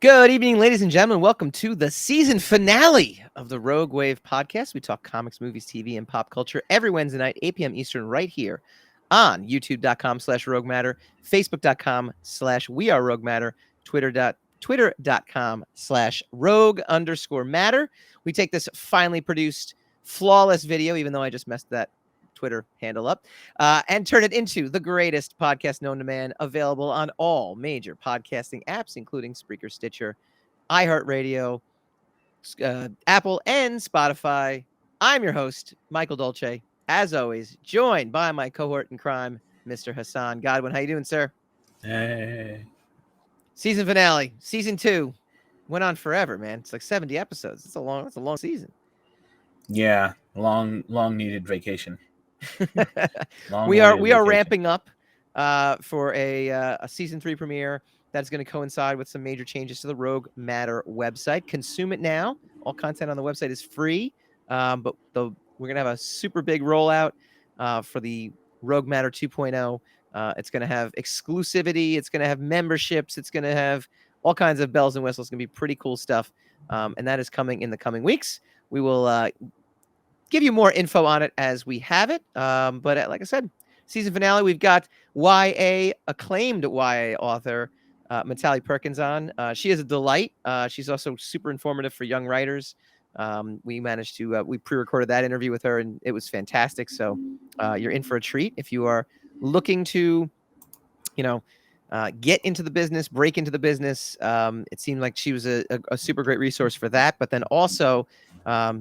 Good evening, ladies and gentlemen. Welcome to the season finale of the Rogue Wave podcast. We talk comics, movies, TV, and pop culture every Wednesday night, 8 p.m. Eastern, right here on youtube.com/Rogue Matter, facebook.com/We Are Rogue Matter, twitter.com/Rogue_Matter. We take this finely produced, flawless video, even though I just messed that Twitter handle up, and turn it into the greatest podcast known to man, available on all major podcasting apps, including Spreaker, Stitcher, iHeartRadio, Apple, and Spotify. I'm your host, Michael Dolce, as always, joined by my cohort in crime, Mr. Hassan Godwin. How you doing, sir? Hey. Season finale, season 2, went on forever, man. It's like 70 episodes. It's a long season. Yeah, long needed vacation. We are ramping up for a season 3 premiere that's going to coincide with some major changes to the Rogue Matter website. Consume it now. All content on the website is free, but we're going to have a super big rollout for the Rogue Matter 2.0. It's going to have exclusivity. It's going to have memberships. It's going to have all kinds of bells and whistles. It's going to be pretty cool stuff, and that is coming in the coming weeks. We will give you more info on it as we have it. But like I said, season finale, we've got acclaimed YA author Matali Perkins on. She is a delight. She's also super informative for young writers. We managed to we pre-recorded that interview with her, and it was fantastic. So you're in for a treat if you are looking to, get into the business, break into the business. It seemed like she was a super great resource for that. But then also,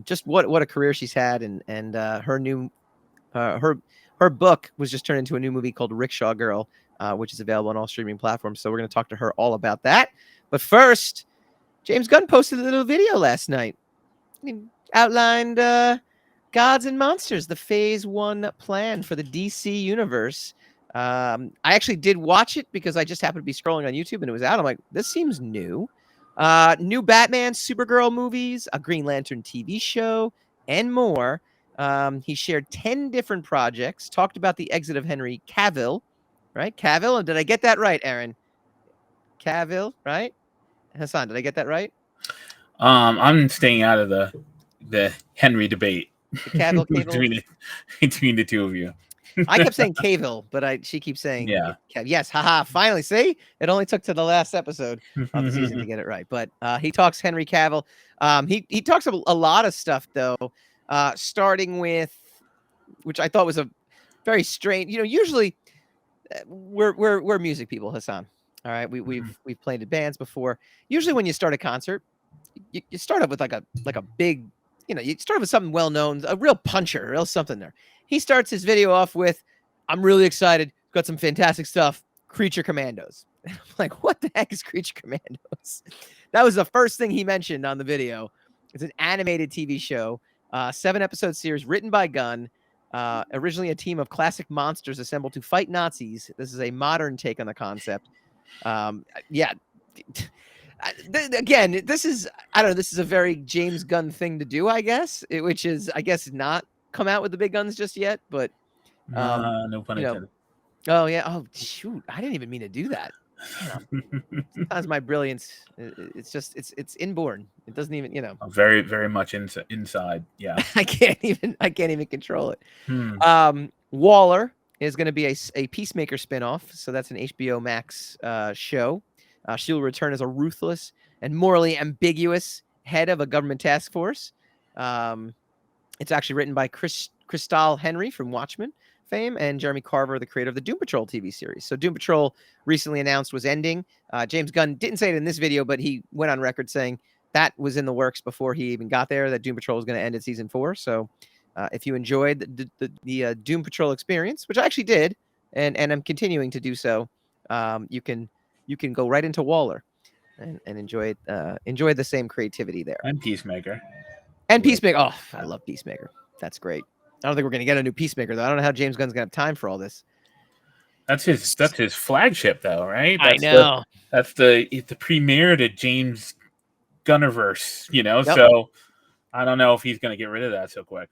just what a career she's had, and her new her book was just turned into a new movie called Rickshaw Girl, which is available on all streaming platforms. So we're going to talk to her all about that. But first, James Gunn posted a little video last night. He outlined Gods and Monsters, the Phase 1 plan for the DC universe. I actually did watch it because I just happened to be scrolling on YouTube and it was out. I'm like, this seems new. New Batman, Supergirl movies, a Green Lantern TV show, and more. He shared 10 different projects, talked about the exit of Henry Cavill, right? Cavill, did I get that right, Aaron? Cavill, right? Hassan, did I get that right? I'm staying out of the Henry debate Cavill between the two of you. I kept saying Cavill, but she keeps saying yes. Haha! Finally, see, it only took to the last episode of the season to get it right. But he talks Henry Cavill. He talks a lot of stuff though, starting with, which I thought was a very strange. Usually we're music people, Hassan. All right, we've played in bands before. Usually, when you start a concert, you start off with like a big, you start with something well known, a real puncher, a real something there. He starts his video off with, "I'm really excited, got some fantastic stuff, Creature Commandos." I'm like, what the heck is Creature Commandos? That was the first thing he mentioned on the video. It's an animated TV show, 7-episode series written by Gunn. Originally a team of classic monsters assembled to fight Nazis. This is a modern take on the concept. Again, this is a very James Gunn thing to do, I guess, which is, I guess, not come out with the big guns just yet, but no pun intended. Oh yeah. Oh shoot, I didn't even mean to do that. Sometimes my brilliance, it's inborn. It doesn't even, very, very much inside. Yeah. I can't even control it. Waller is going to be a Peacemaker spinoff, so that's an HBO Max show. She will return as a ruthless and morally ambiguous head of a government task force. It's actually written by Crystal Henry from Watchmen fame and Jeremy Carver, the creator of the Doom Patrol TV series. So Doom Patrol recently announced was ending. James Gunn didn't say it in this video, but he went on record saying that was in the works before he even got there, that Doom Patrol was going to end at season 4. So if you enjoyed the Doom Patrol experience, which I actually did, and I'm continuing to do so, you can go right into Waller and enjoy the same creativity there. And Peacemaker. Oh, I love Peacemaker. That's great. I don't think we're going to get a new Peacemaker, though. I don't know how James Gunn's going to have time for all this. That's his flagship, though, right? I know. That's the premiere to James Gunniverse, Yep. So I don't know if he's going to get rid of that so quick.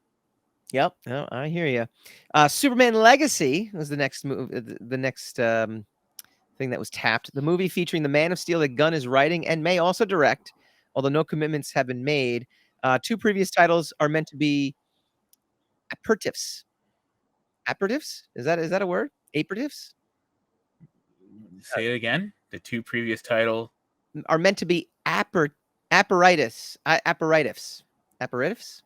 Yep. No, I hear you. Superman Legacy was the next move. The next thing that was tapped. The movie featuring the Man of Steel that Gunn is writing and may also direct, although no commitments have been made. 2 previous titles are meant to be aperitifs. Aperitifs? Is that a word? Aperitifs? Say it again. The 2 previous title are meant to be apparatus. Aperitifs. Aperitifs?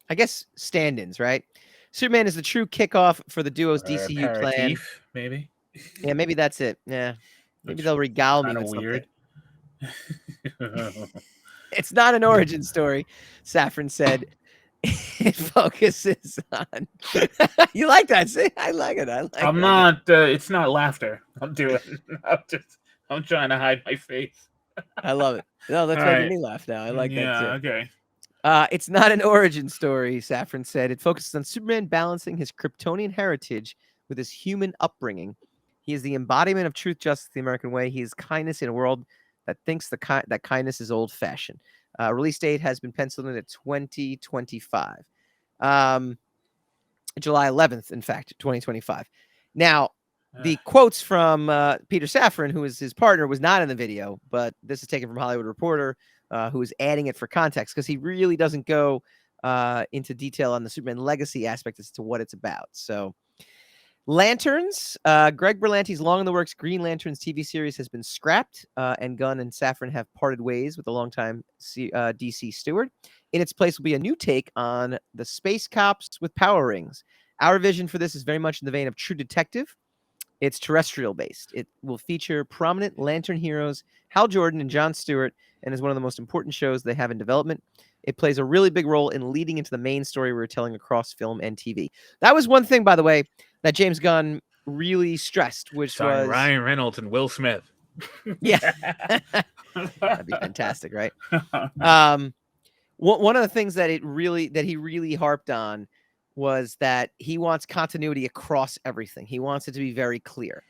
I guess stand-ins, right? Superman is the true kickoff for the duo's DCU plan. Maybe. Yeah, maybe that's it. Yeah. Maybe they'll regale me with weird. something. It's not an origin story, Safran said. It focuses on. You like that? See, I like it. I'm not. It's not laughter. I'm doing. I'm trying to hide my face. I love it. No, that's making me laugh now. I like that too. Okay. It's not an origin story, Safran said. It focuses on Superman balancing his Kryptonian heritage with his human upbringing. He is the embodiment of truth, justice, the American way. He is kindness in a world that thinks that kindness is old-fashioned. Release date has been penciled in at 2025. July 11th, in fact, 2025. Now, the quotes from Peter Safran, who is his partner, was not in the video, but this is taken from Hollywood Reporter, who is adding it for context because he really doesn't go into detail on the Superman legacy aspect as to what it's about. So, Lanterns, Greg Berlanti's long in the works Green Lanterns TV series has been scrapped, and Gunn and Safran have parted ways with the longtime DC steward. In its place will be a new take on the space cops with power rings. Our vision for this is very much in the vein of True Detective. It's terrestrial based. It will feature prominent Lantern heroes Hal Jordan and Jon Stewart, and is one of the most important shows they have in development. It plays a really big role in leading into the main story we're telling across film and TV. That was one thing, by the way, that James Gunn really stressed, which was Ryan Reynolds and Will Smith. Yeah. That'd be fantastic, right? One of the things that he really harped on was that he wants continuity across everything. He wants it to be very clear.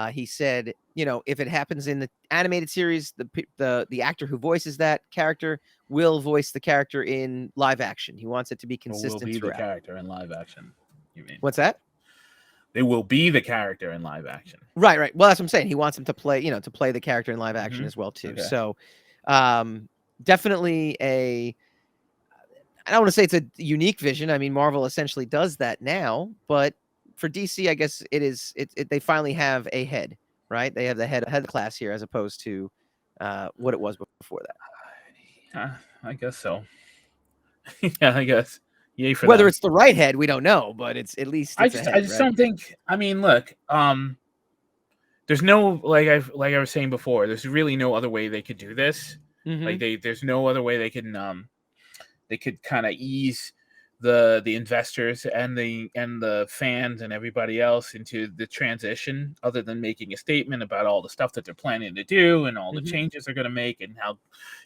He said, if it happens in the animated series, the actor who voices that character will voice the character in live action. He wants it to be consistent. Will be throughout. the character in live action. You mean? What's that? They will be the character in live action. Right. Well, that's what I'm saying. He wants him to play, to play the character in live action as well too. Okay. So, definitely I don't want to say it's a unique vision. I mean, Marvel essentially does that now, but for DC, I guess it is. They finally have a head, right? They have the head of the class here, as opposed to what it was before that. I guess so. Yeah, I guess. Yay for whether them. It's the right head, we don't know, but it's at least. I just don't think. I mean, look. There's no like I was saying before. There's really no other way they could do this. Mm-hmm. Like there's no other way they can. They could kind of ease the investors and the fans and everybody else into the transition, other than making a statement about all the stuff that they're planning to do and all the changes they're going to make and how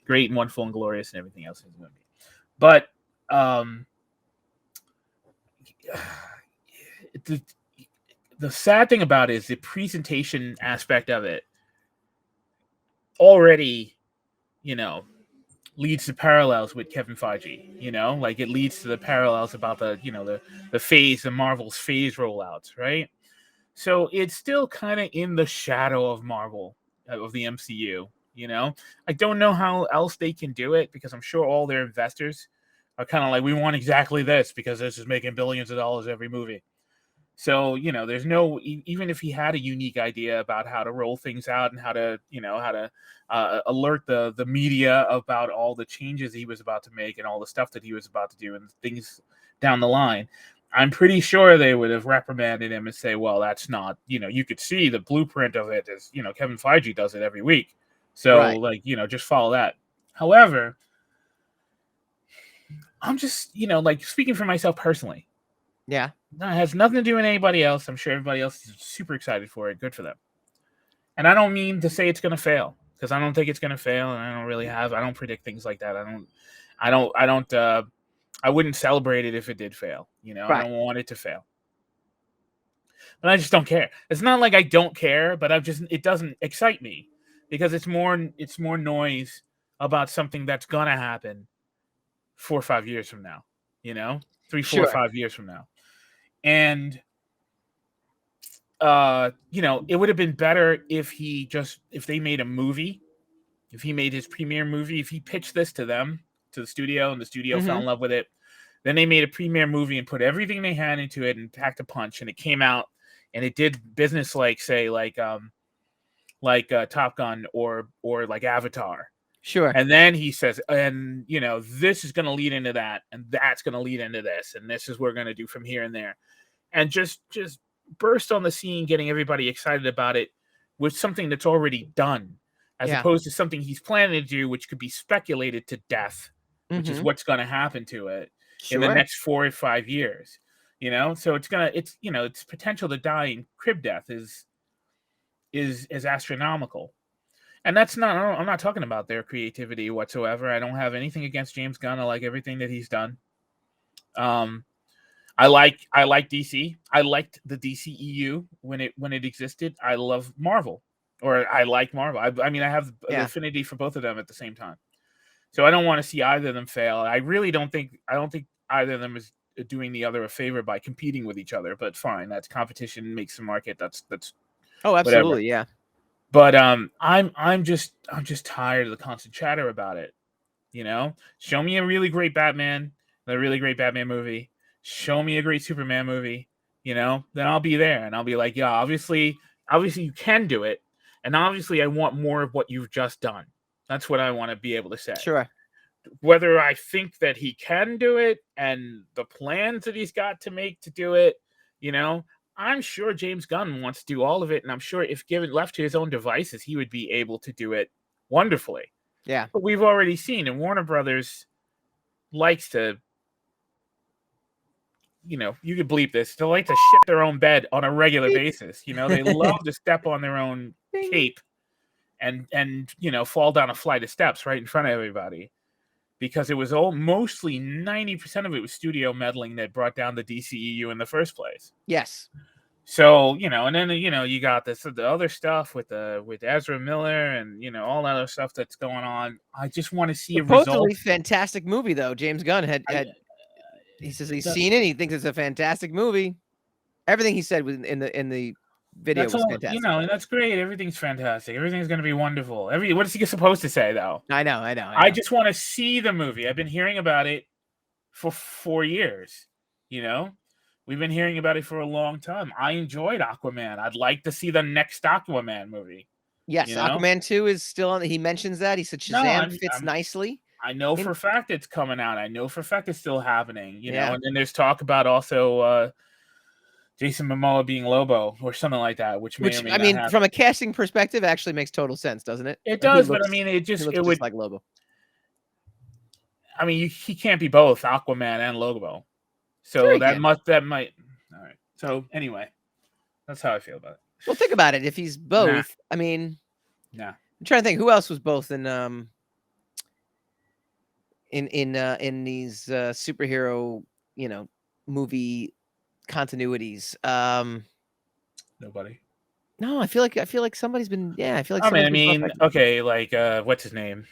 great and wonderful and glorious and everything else is going to be. But the sad thing about it is the presentation aspect of it already, leads to parallels with Kevin Feige, like it leads to the parallels about the Marvel's phase rollouts, right? So it's still kind of in the shadow of Marvel, of the MCU, I don't know how else they can do it, because I'm sure all their investors are kind of like, we want exactly this because this is making billions of dollars every movie. So, there's no, even if he had a unique idea about how to roll things out and how to alert the media about all the changes he was about to make and all the stuff that he was about to do and things down the line, I'm pretty sure they would have reprimanded him and say, well, that's not, you could see the blueprint of it is, Kevin Feige does it every week. So right. Just follow that. However, I'm just, speaking for myself personally. Yeah. That has nothing to do with anybody else. I'm sure everybody else is super excited for it. Good for them. And I don't mean to say it's going to fail, because I don't think it's going to fail, and I don't predict things like that. I wouldn't celebrate it if it did fail. Right. I don't want it to fail. But I just don't care. It's not like I don't care, but it doesn't excite me, because it's more noise about something that's going to happen 4 or 5 years from now, 3, 4, 5 years from now. And it would have been better if they made a movie, if he made his premiere movie, if he pitched this to them, to the studio, and the studio fell in love with it. Then they made a premiere movie and put everything they had into it and packed a punch, and it came out and it did business like Top Gun or like Avatar. Sure. And then he says, and this is going to lead into that, and that's going to lead into this, and this is what we're going to do from here and there, and just burst on the scene, getting everybody excited about it with something that's already done, as opposed to something he's planning to do, which could be speculated to death, which is what's going to happen to it in the next 4 or 5 years. So its potential to die in crib death is astronomical. And I'm not talking about their creativity whatsoever. I don't have anything against James Gunn. I like everything that he's done. I like DC. I liked the DCEU when it existed. I love Marvel, or I like Marvel. I mean, I have an affinity for both of them at the same time. So I don't want to see either of them fail. I don't think either of them is doing the other a favor by competing with each other. But fine, that's competition makes the market. That's oh, absolutely, whatever. yeah. But I'm just tired of the constant chatter about it. Show me a really great Batman movie. Show me a great Superman movie. Then I'll be there and I'll be like, yeah, obviously you can do it, and obviously I want more of what you've just done. That's what I want to be able to say. Sure. Whether I think that he can do it and the plans that he's got to make to do it, I'm sure James Gunn wants to do all of it, and I'm sure if left to his own devices, he would be able to do it wonderfully. Yeah. But we've already seen, and Warner Brothers likes to, you could bleep this, they like to shit their own bed on a regular basis. They love to step on their own cape and fall down a flight of steps right in front of everybody. Because it was mostly 90% of it was studio meddling that brought down the DCEU in the first place. Yes. So, and then, you got the other stuff with Ezra Miller and, all that other stuff that's going on. I just want to see a result. Supposedly fantastic movie, though. James Gunn had he says he's seen it. He thinks it's a fantastic movie. Everything he said was in the video was fantastic. And that's great. Everything's fantastic. Everything's going to be wonderful. What is he supposed to say, though? I know. I just want to see the movie. I've been hearing about it for 4 years. We've been hearing about it for a long time. I enjoyed Aquaman. I'd like to see the next Aquaman movie. Yes, Aquaman 2 is still on. He mentions that. He said Shazam fits nicely. I know for a fact it's coming out. I know for a fact it's still happening. And then there's talk about also Jason Momoa being Lobo or something like that, which may or may not happen. From a casting perspective, actually makes total sense, doesn't it? It does, but it would like Lobo. He can't be both Aquaman and Lobo, so sure that might. All right. So anyway, that's how I feel about it. Well, think about it. If he's both, nah. I'm trying to think who else was both in these superhero movie continuities. Nobody. No, I feel like somebody's been. Yeah, I feel like. Okay, like what's his name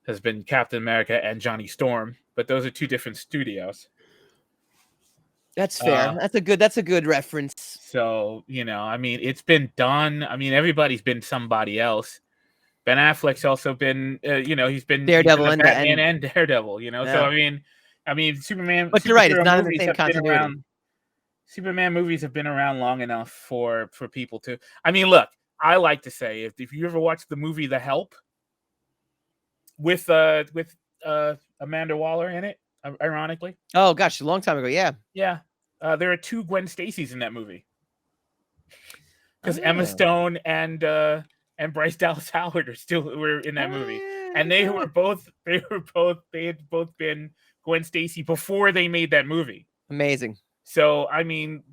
has been Captain America and Johnny Storm, but those are two different studios. That's fair. That's a good reference. So it's been done. Everybody's been somebody else. Ben Affleck's also been, he's been Daredevil and Batman and Daredevil. So Superman. But you're right; it's not in the same continuity. Superman movies have been around long enough for people to. Look, I like to say if you ever watched the movie The Help with Amanda Waller in it, ironically. Oh gosh, a long time ago. Yeah. Yeah. There are 2 Gwen Stacys in that movie because Emma Stone and Bryce Dallas Howard were in that movie, and they had both been Gwen Stacy before they made that movie. Amazing. So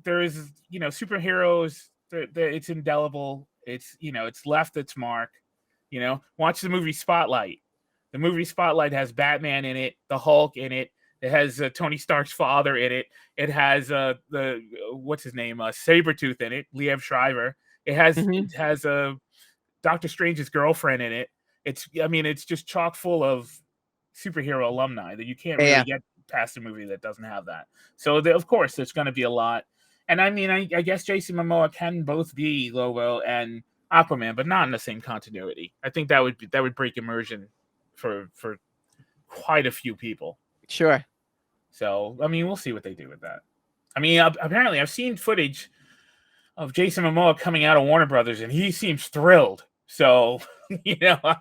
there's superheroes. It's indelible. It's it's left its mark. Watch the movie Spotlight. The movie Spotlight has Batman in it, the Hulk in it. It has Tony Stark's father in it. It has what's his name, Sabretooth in it, Liev Schreiber. It has Doctor Strange's girlfriend in it. It's just chock full of superhero alumni that you can't really get past a movie that doesn't have that. So of course there's going to be a lot, And I mean, I guess Jason Momoa can both be Lobo and Aquaman, but not in the same continuity. I think that would break immersion for quite a few people. Sure. So I mean, we'll see what they do with that. I mean, apparently, I've seen footage of Jason Momoa coming out of Warner Brothers, and he seems thrilled. So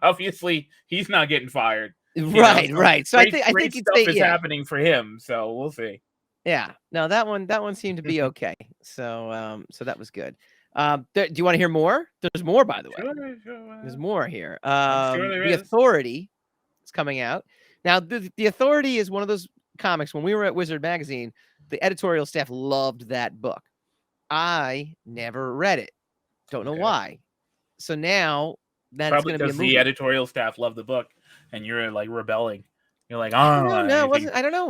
obviously, he's not getting fired. Right. So I think stuff is happening for him. So we'll see. Yeah. No, that one seemed to be okay. So that was good. Do you want to hear more? There's more, by the way. Sure. There's more here. Sure there The is. Authority is coming out now. The Authority is one of those comics. When we were at Wizard Magazine, the editorial staff loved that book. I never read it. Don't know why. So now that it's going to be a movie. The editorial staff loved the book, and you're like rebelling. You're like, I don't know.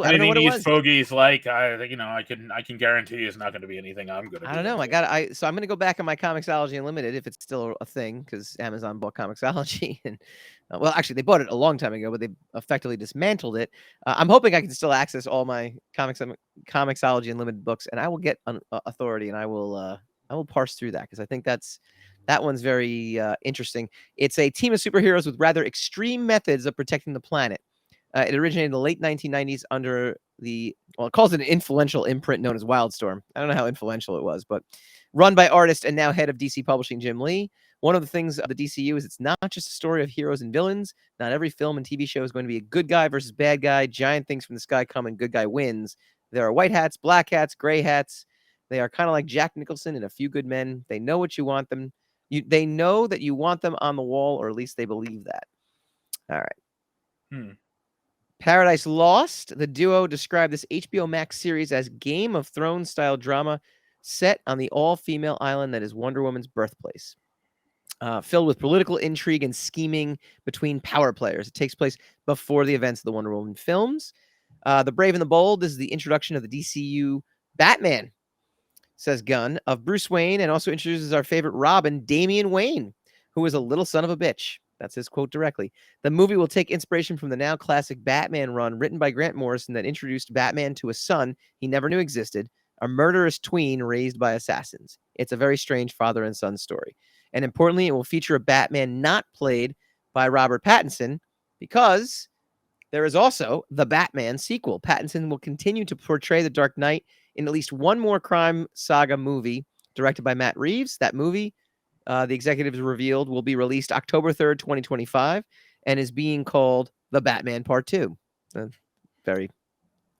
I don't know what it was. Fogies like, I can guarantee it's not going to be anything I'm going to. I don't know. So I'm going to go back on my Comixology Unlimited if it's still a thing, because Amazon bought Comixology, and well, actually they bought it a long time ago, but they effectively dismantled it. I'm hoping I can still access all my Comixology Unlimited books, and I will get Authority, and I will parse through that, because I think that one's very interesting. It's a team of superheroes with rather extreme methods of protecting the planet. It originated in the late 1990s under it calls it an influential imprint known as Wildstorm. I don't know how influential it was, but run by artist and now head of DC Publishing Jim Lee. One of the things of the DCU is it's not just a story of heroes and villains. Not every film and TV show is going to be a good guy versus bad guy. Giant things from the sky come and good guy wins. There are white hats, black hats, gray hats. They are kind of like Jack Nicholson and A Few Good Men. They know what you want them. They know that you want them on the wall, or at least they believe that. All right. Paradise Lost. The duo described this HBO Max series as Game of Thrones style drama set on the all-female island that is Wonder Woman's birthplace. Filled with political intrigue and scheming between power players. It takes place before the events of the Wonder Woman films. The Brave and the Bold. This is the introduction of the DCU Batman, says Gunn, of Bruce Wayne, and also introduces our favorite Robin, Damian Wayne, who is a little son of a bitch. That's his quote directly. The movie will take inspiration from the now classic Batman run written by Grant Morrison that introduced Batman to a son he never knew existed, a murderous tween raised by assassins. It's a very strange father and son story. And importantly, it will feature a Batman not played by Robert Pattinson, because there is also the Batman sequel. Pattinson will continue to portray the Dark Knight in at least one more crime saga movie directed by Matt Reeves. That movie, the executives revealed, will be released October 3rd, 2025, and is being called The Batman Part 2. A very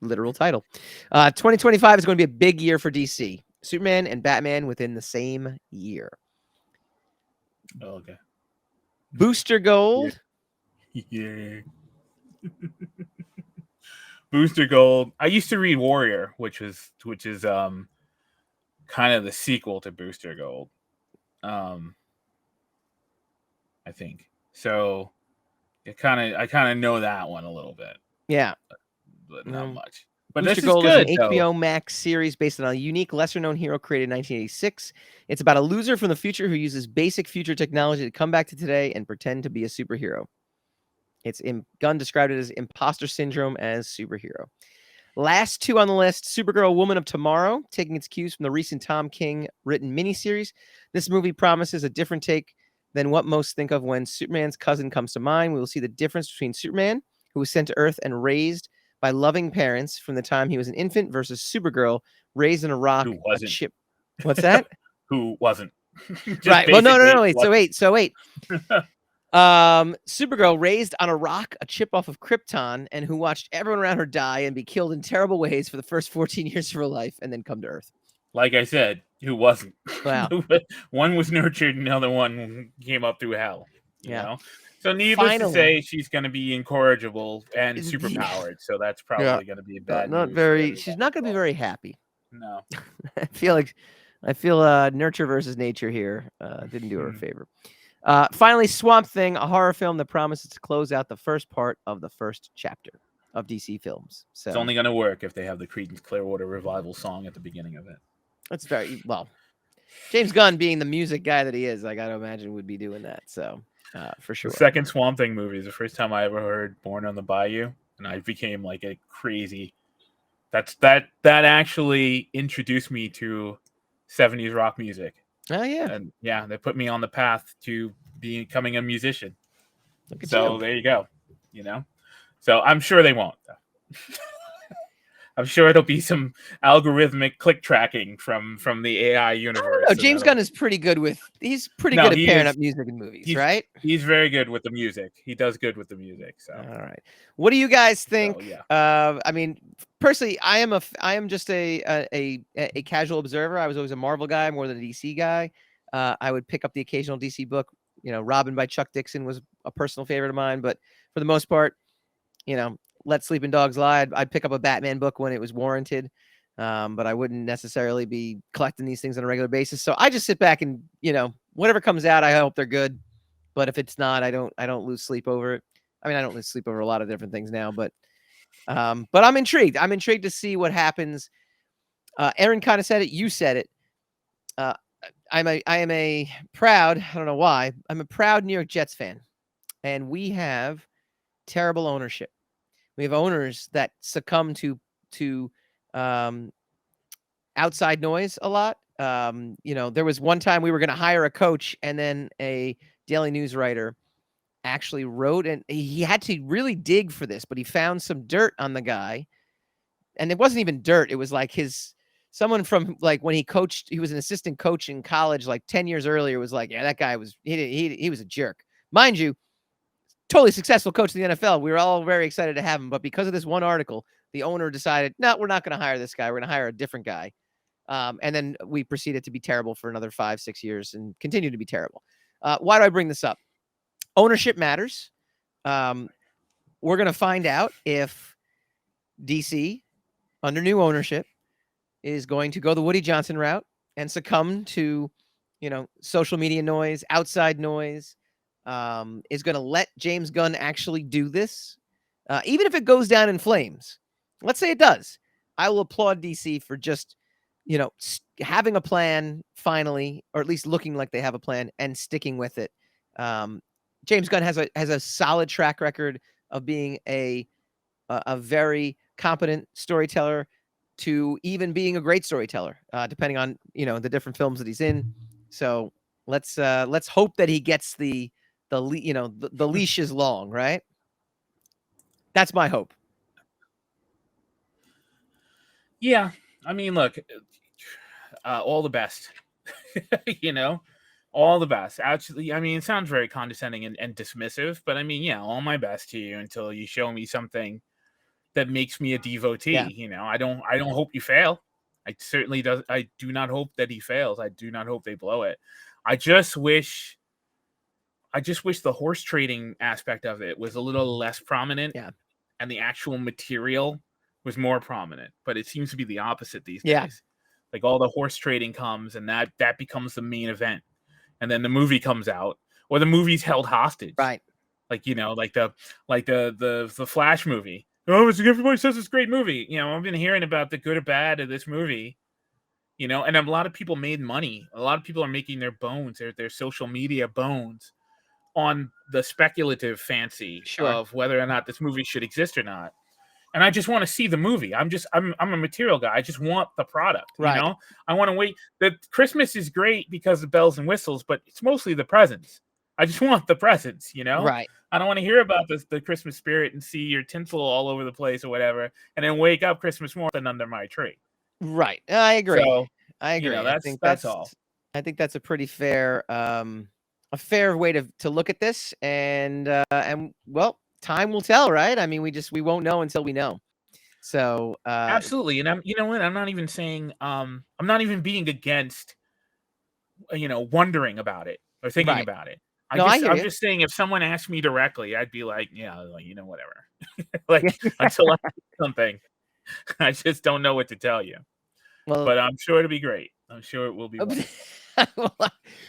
literal title. 2025 is going to be a big year for DC. Superman and Batman within the same year. Oh, okay. Booster Gold. Yeah. Booster Gold. I used to read Warrior, which is kind of the sequel to Booster Gold. I think so. I kind of know that one a little bit. Yeah, but not much. But Booster Gold is an HBO Max series based on a unique, lesser-known hero created in 1986. It's about a loser from the future who uses basic future technology to come back to today and pretend to be a superhero. Gunn described it as imposter syndrome as superhero. Last two on the list, Supergirl Woman of Tomorrow, taking its cues from the recent Tom King written miniseries. This movie promises a different take than what most think of when Superman's cousin comes to mind. We will see the difference between Superman, who was sent to Earth and raised by loving parents from the time he was an infant, versus Supergirl, raised in a rock, a chip. What's that? Who wasn't. Right. Well, no. Wait. So wait. Supergirl, raised on a rock, a chip off of Krypton, and who watched everyone around her die and be killed in terrible ways for the first 14 years of her life, and then come to Earth. Like I said, who wasn't? Wow. One was nurtured, and the other one came up through hell. You know? So needless to say, she's going to be incorrigible and superpowered. So that's probably going to be a bad. She's not going to be very happy. No. I feel nurture versus nature here didn't do her a favor. Finally, Swamp Thing, a horror film that promises to close out the first part of the first chapter of DC films. So it's only going to work if they have the Creedence Clearwater Revival song at the beginning of it. That's very well. James Gunn, being the music guy that he is, I got to imagine would be doing that. So for sure. The second Swamp Thing movie is the first time I ever heard "Born on the Bayou," and I became like a crazy. That actually introduced me to 70s rock music. Oh yeah. And yeah, they put me on the path to becoming a musician. Look at So you. there you go. You know? So I'm sure they won't, though. I'm sure it'll be some algorithmic click tracking from the AI universe. I don't know. James Gunn is pretty good he's pretty good at pairing up music and movies, right? He's very good with the music. He does good with the music. So all right. What do you guys think? So, yeah. I mean, personally, I am just a casual observer. I was always a Marvel guy more than a DC guy. I would pick up the occasional DC book. You know, Robin by Chuck Dixon was a personal favorite of mine, but for the most part, you know, Let Sleeping Dogs Lie. I'd pick up a Batman book when it was warranted, but I wouldn't necessarily be collecting these things on a regular basis. So I just sit back and, you know, whatever comes out, I hope they're good. But if it's not, I don't lose sleep over it. I mean, I don't lose sleep over a lot of different things now, but I'm intrigued. I'm intrigued to see what happens. Aaron kind of said it. You said it. I am a proud, I don't know why, I'm a proud New York Jets fan, and we have terrible ownership. We have owners that succumb to outside noise a lot. You know, there was one time we were going to hire a coach, and then a Daily News writer actually wrote, and he had to really dig for this, but he found some dirt on the guy, and it wasn't even dirt. It was like someone from like when he coached, he was an assistant coach in college like 10 years earlier, was like, yeah, that guy was, he was a jerk. Mind you, totally successful coach in the NFL. We were all very excited to have him, but because of this one article, the owner decided, no, we're not going to hire this guy. We're going to hire a different guy. And then we proceeded to be terrible for another 5-6 years and continue to be terrible. Why do I bring this up? Ownership matters. We're going to find out if DC, under new ownership, is going to go the Woody Johnson route and succumb to, you know, social media noise, outside noise, is going to let James Gunn actually do this, even if it goes down in flames. Let's say it does. I will applaud DC for just, you know, having a plan finally, or at least looking like they have a plan and sticking with it. James Gunn has a solid track record of being a very competent storyteller to even being a great storyteller, depending on, you know, the different films that he's in. So let's hope that he gets the leash is long, right? That's my hope. Yeah, I mean, look, all the best. You know, all the best. Actually, I mean, it sounds very condescending and dismissive, but I mean, yeah, all my best to you until you show me something that makes me a devotee. Yeah. You know, I don't hope you fail. I do not hope that he fails. I do not hope they blow it. I just wish the horse trading aspect of it was a little less prominent. Yeah. And the actual material was more prominent. But it seems to be the opposite these Yeah. days. Like all the horse trading comes, and that becomes the main event. And then the movie comes out, or the movie's held hostage. Right. Like, you know, like the Flash movie. Oh, everybody says it's a great movie. You know, I've been hearing about the good or bad of this movie. You know, and a lot of people made money. A lot of people are making their bones, their social media bones, on the speculative fancy of whether or not this movie should exist or not. And I just want to see the movie. I'm a material guy. I just want the product. Right. You know, I want to wait. The Christmas is great because of bells and whistles, but it's mostly the presents. I just want the presents, you know? Right. I don't want to hear about the Christmas spirit and see your tinsel all over the place or whatever, and then wake up Christmas morning under my tree. Right. I agree. So, I agree. You know, that's all. I think that's a pretty fair way to look at this, and well, time will tell, right? I mean, we won't know until we know. So absolutely. And you know what? I'm not even saying I'm not even being against, you know, wondering about it or thinking about it. I'm just saying, if someone asked me directly, I'd be like, yeah, like, you know, whatever. Like until I do something, I just don't know what to tell you. Well, but I'm sure it'll be great. I'm sure it will be. Well,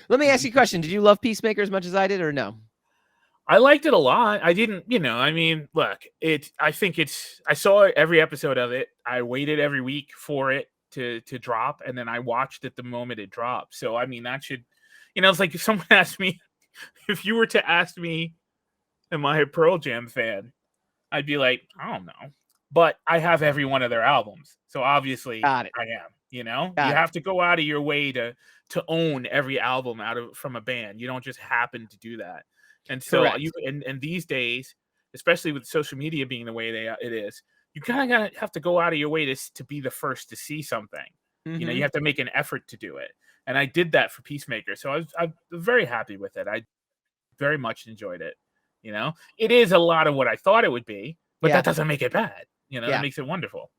let me ask you a question. Did you love Peacemaker as much as I did, or no? I liked it a lot. I didn't, you know, I mean, look, I saw every episode of it. I waited every week for it to drop, and then I watched it the moment it dropped. So, I mean, that should, you know, it's like if someone asked me, if you were to ask me, am I a Pearl Jam fan? I'd be like, I don't know. But I have every one of their albums. So obviously I am, You know, Got you it. have to go out of your way to own every album from a band. You don't just happen to do that. And so Correct. and these days, especially with social media being the way it is, you kind of have to go out of your way to be the first to see something. You know, you have to make an effort to do it. And I did that for Peacemaker. So I'm very happy with it. I very much enjoyed it. You know, it is a lot of what I thought it would be, but that doesn't make it bad. You know, that makes it wonderful.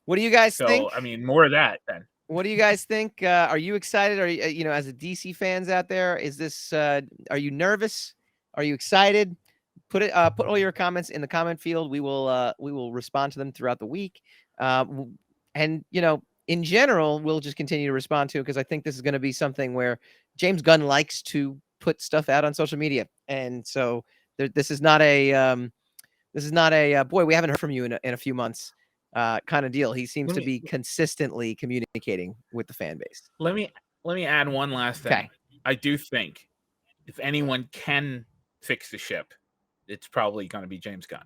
What do you guys think? I mean, more of that then. What do you guys think? Are you excited? Are you, as a DC fans out there, is this, are you nervous? Are you excited? Put all your comments in the comment field. We will respond to them throughout the week. And, in general, we'll just continue to respond to it, because I think this is going to be something where James Gunn likes to put stuff out on social media. And so this is not a, boy, we haven't heard from you in a few months kind of deal. He seems to be consistently communicating with the fan base. Let me add one last thing. Okay. I do think if anyone can fix the ship, it's probably going to be James Gunn.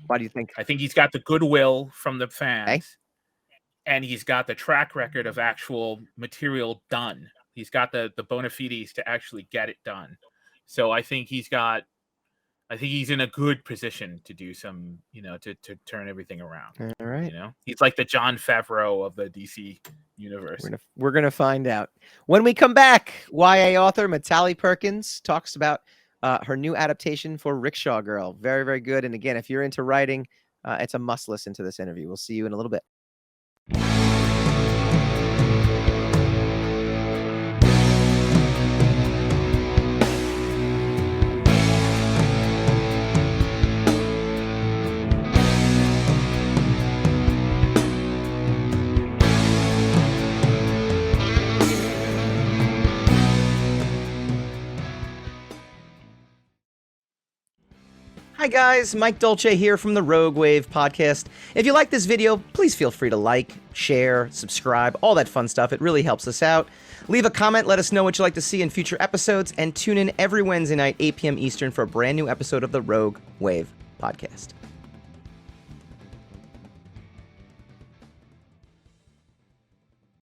Why do you think? I think he's got the goodwill from the fans, and he's got the track record of actual material done. He's got the bona fides to actually get it done. So I think he's in a good position to do some, to turn everything around. All right. He's like the Jon Favreau of the DC universe. We're gonna find out when we come back. YA author Matali Perkins talks about her new adaptation for Rickshaw Girl. Very, very good. And again, if you're into writing, it's a must listen to this interview. We'll see you in a little bit. Hi guys, Mike Dolce here from the Rogue Wave podcast. If you like this video, please feel free to like, share, subscribe, all that fun stuff. It really helps us out. Leave a comment, let us know what you'd like to see in future episodes, and tune in every Wednesday night, 8 p.m. Eastern, for a brand new episode of the Rogue Wave podcast.